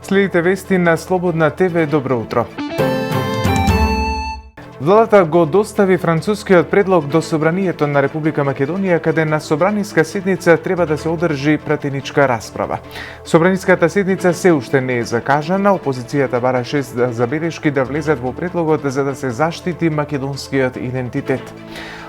Следите вести на Слободна ТВ. Добро утро. Владата го достави францускиот предлог до Собранието на Република Македонија, каде на собраниска седница треба да се одржи пратеничка расправа. Собраниската седница се уште не е закажана, опозицијата бара 6 забелешки да влезат во предлогот за да се заштити македонскиот идентитет.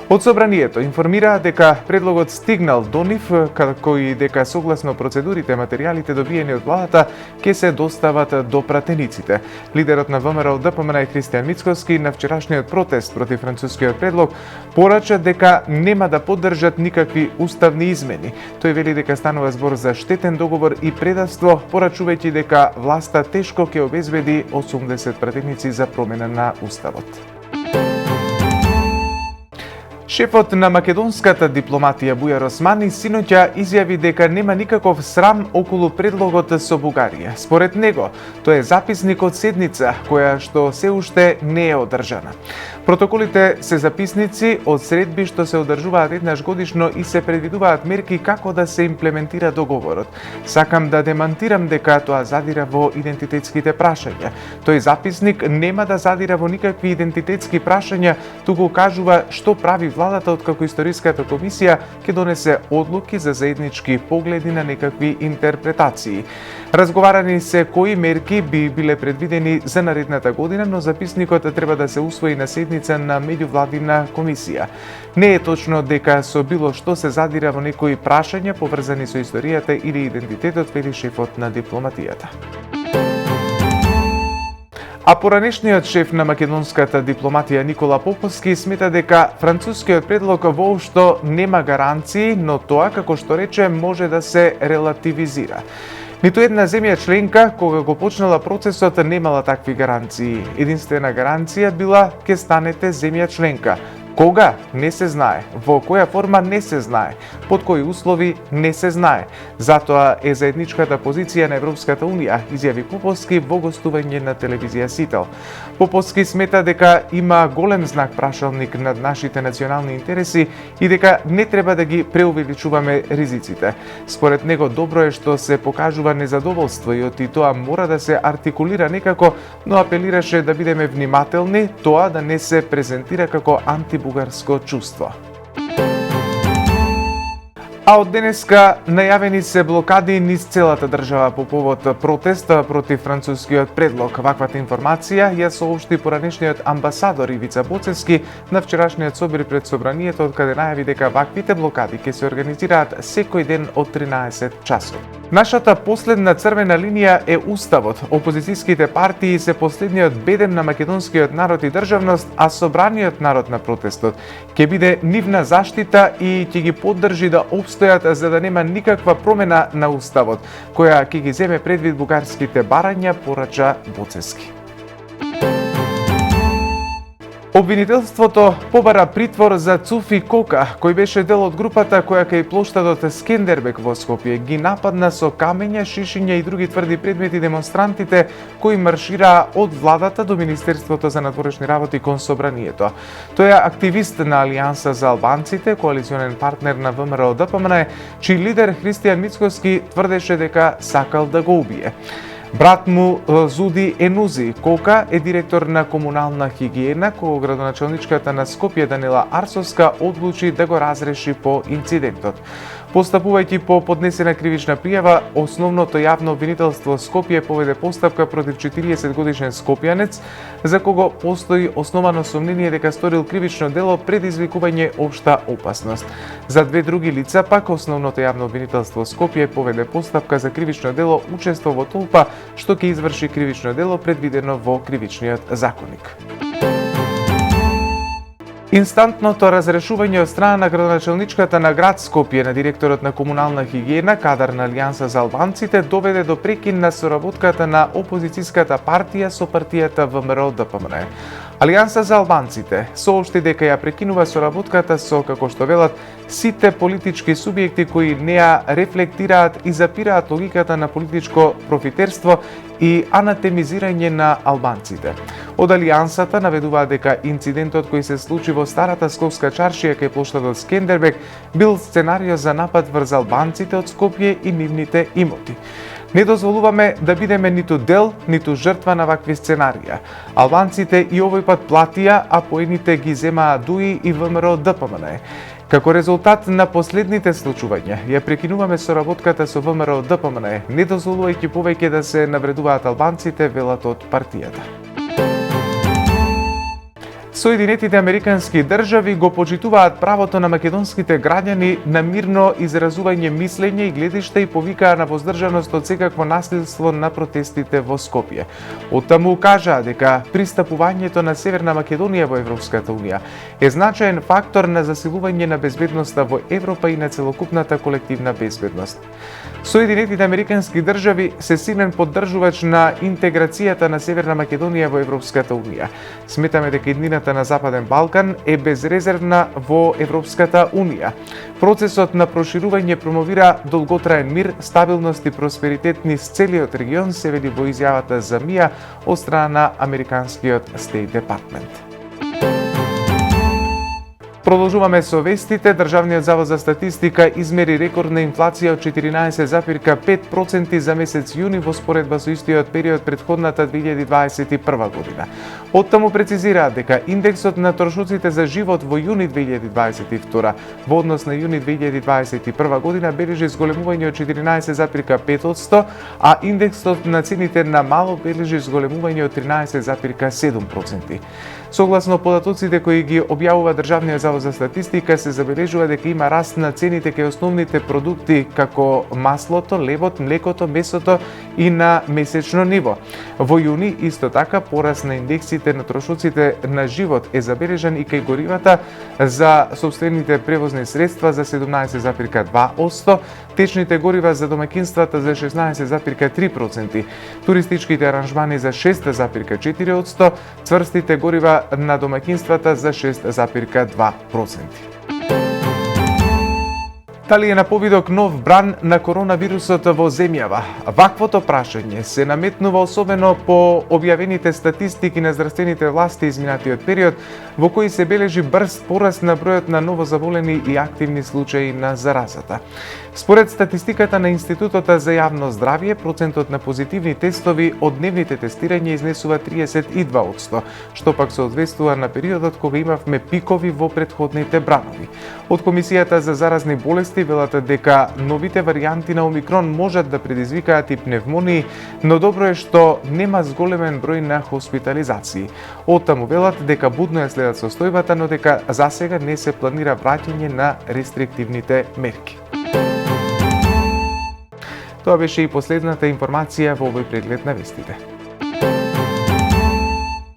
Од Собранието информираа дека предлогот стигнал до нив, како и дека согласно процедурите материјалите добиени од владата ќе се достават до пратениците. Лидерот на ВМРО ДПМН Христијан Мицкоски на вчерашниот протест против францускиот предлог порача дека нема да поддржат никакви уставни измени. Тој вели дека станува збор за штетен договор и предавство, порачувајќи дека власта тешко ќе обезбеди 80 пратеници за промена на уставот. Шефот на македонската дипломатија Бујар Османи синоќа изјави дека нема никаков срам околу предлогот со Бугарија. Според него, тоа е записник од седница која што се уште не е одржана. Протоколите се записници од средби што се одржуваат еднаш годишно и се предвидуваат мерки како да се имплементира договорот. Сакам да демантирам дека тоа задира во идентитетските прашања. Тој записник нема да задира во никакви идентитетски прашања, туку кажува што прави владата откако Историската комисија ќе донесе одлуки за заеднички погледи на некакви интерпретации. Разговарани се кои мерки би биле предвидени за наредната година, но записникот треба да се усвои на седница на меѓувладина комисија. Не е точно дека со било што се задира во некои прашања поврзани со историјата или идентитетот, вели шефот на дипломатијата. А поранешниот шеф на македонската дипломатија Никола Поповски смета дека францускиот предлог воопшто нема гаранции, но тоа, како што рече, може да се релативизира. Ниту една земја членка, кога го почнала процесот, немала такви гаранции. Единствена гаранција била ќе станете земја членка. Кога? Не се знае. Во која форма? Не се знае. Под кои услови? Не се знае. Затоа е заедничката позиција на Европската Унија, изјави Поповски во гостување на телевизија Сител. Поповски смета дека има голем знак прашалник над нашите национални интереси и дека не треба да ги преувеличуваме ризиците. Според него добро е што се покажува незадоволство и оти тоа мора да се артикулира некако, но апелираше да бидеме внимателни, тоа да не се презентира како антибугарско чувство. А од денеска најавени се блокади низ целата држава по повод протест против францускиот предлог. Ваквата информација ја соопшти поранешниот амбасадор Ивица Боцевски на вчерашниот собир пред Собранието, од каде најави дека ваквите блокади ќе се организираат секој ден од 13 часот. Нашата последна црвена линија е уставот. Опозицијските партии се последниот бедем на македонскиот народ и државност, а собраниот народ на протестот ќе биде нивна заштита и ќе ги поддржи да обстојат за да нема никаква промена на уставот, која ќе ги земе предвид бугарските барања, порача Боцевски. Обвинителството побара притвор за Цуфи Кока, кој беше дел од групата која кај плоштадот Скендербек во Скопје ги нападна со камења, шишиња и други тврди предмети демонстрантите кои маршираа од владата до Министерството за надворешни работи кон Собранието. Тој е активист на Алијанса за албанците, коалиционен партнер на ВМРО ДПМН, чиј лидер Христијан Мицкоски тврдеше дека сакал да го убие. Брат му Зуди Енузи Кока е директор на комунална хигиена, кога градоначалничката на Скопје Данила Арсовска одлучи да го разреши по инцидентот. Постапувајќи по поднесена кривична пријава, основното јавно обвинителство Скопје поведе постапка против 40 годишен скопјанец, за кого постои основано сомнение дека сторил кривично дело предизвикување општа опасност. За две други лица пак основното јавно обвинителство Скопје поведе постапка за кривично дело учество во толпа што ќе изврши кривично дело предвидено во кривичниот законник. Инстантното разрешување од страна на градоначалничката на град Скопје на директорот на комунална хигиена, кадар на Алијанса за албанците, доведе до прекин на соработката на опозицијската партија со партијата ВМРО ДПМН. Алијанса за албанците соопшти дека ја прекинува соработката со, како што велат, сите политички субјекти кои не ја рефлектираат и запираат логиката на политичко профитерство и анатемизирање на албанците. Од Алијансата наведуваат дека инцидентот кој се случи во старата скопска чаршија кај плоштадот Скендербек бил сценарио за напад врз албанците од Скопје и нивните имоти. Не дозволуваме да бидеме ниту дел, ниту жртва на вакви сценарија. Албанците и овој пат платија, а поените ги земаа ДУИ и ВМРО ДПМН. Како резултат на последните случувања, ја прекинуваме соработката со ВМРО ДПМН, не дозволувајќи повеќе да се навредуваат албанците, велат од партијата. Соединетите американски држави го почитуваат правото на македонските граѓани на мирно изразување мислење и гледишта и повикаа на воздржаност од секакво насилство на протестите во Скопје. Оттаму кажаа дека пристапувањето на Северна Македонија во Европската унија е значаен фактор на засилување на безбедноста во Европа и на целокупната колективна безбедност. Соединетите американски држави се силен поддржувач на интеграцијата на Северна Македонија во Европската унија. Сметаме дека иднината на Западен Балкан е безрезервна во Европската унија. Процесот на проширување промовира долготраен мир, стабилност и просперитет низ целиот регион, се вели во изјавата за МИА од страна на американскиот State Department. Продолжуваме со вестите. Државниот завод за статистика измери рекордна инфлација од 14,5% за месец јуни во споредба со истиот период претходната 2021 година. Оттаму прецизираат дека индексот на трошоците за живот во јуни 2022 во однос на јуни 2021 година бележи зголемување од 14,5%, а индексот на цените на мало бележи зголемување од 13,7%. Согласно податоците кои ги објавува Државниот завод за статистика, се забележува дека има раст на цените кај основните продукти како маслото, лебот, млекото, месото и на месечно ниво. Во јуни исто така пораст на индексите на трошоците на живот е забележан и кај горивата за сопствените превозни средства за 17,2%, течните горива за домаќинствата за 16,3%, туристичките аранжмани за 6,4%, цврстите горива на домаќинствата за 6,2%. Дали е на повидок нов бран на коронавирусот во земјава? Ваквото прашање се наметнува особено по објавените статистики на здравствените власти изминатиот период, во кои се бележи брз пораст на бројот на новозаболени и активни случаи на заразата. Според статистиката на Институтот за јавно здравје, процентот на позитивни тестови од дневните тестирања изнесува 32%, што пак соодветствува на периодот кога имавме пикови во претходните бранови. Од Комисијата за заразни болести велат дека новите варијанти на Омикрон можат да предизвикаат и пневмонии, но добро е што нема зголемен број на хоспитализации. Оттаму велат дека будно ја следат состојбата, но дека засега не се планира враќање на рестриктивните мерки. Тоа беше и последната информација во овој преглед на вестите.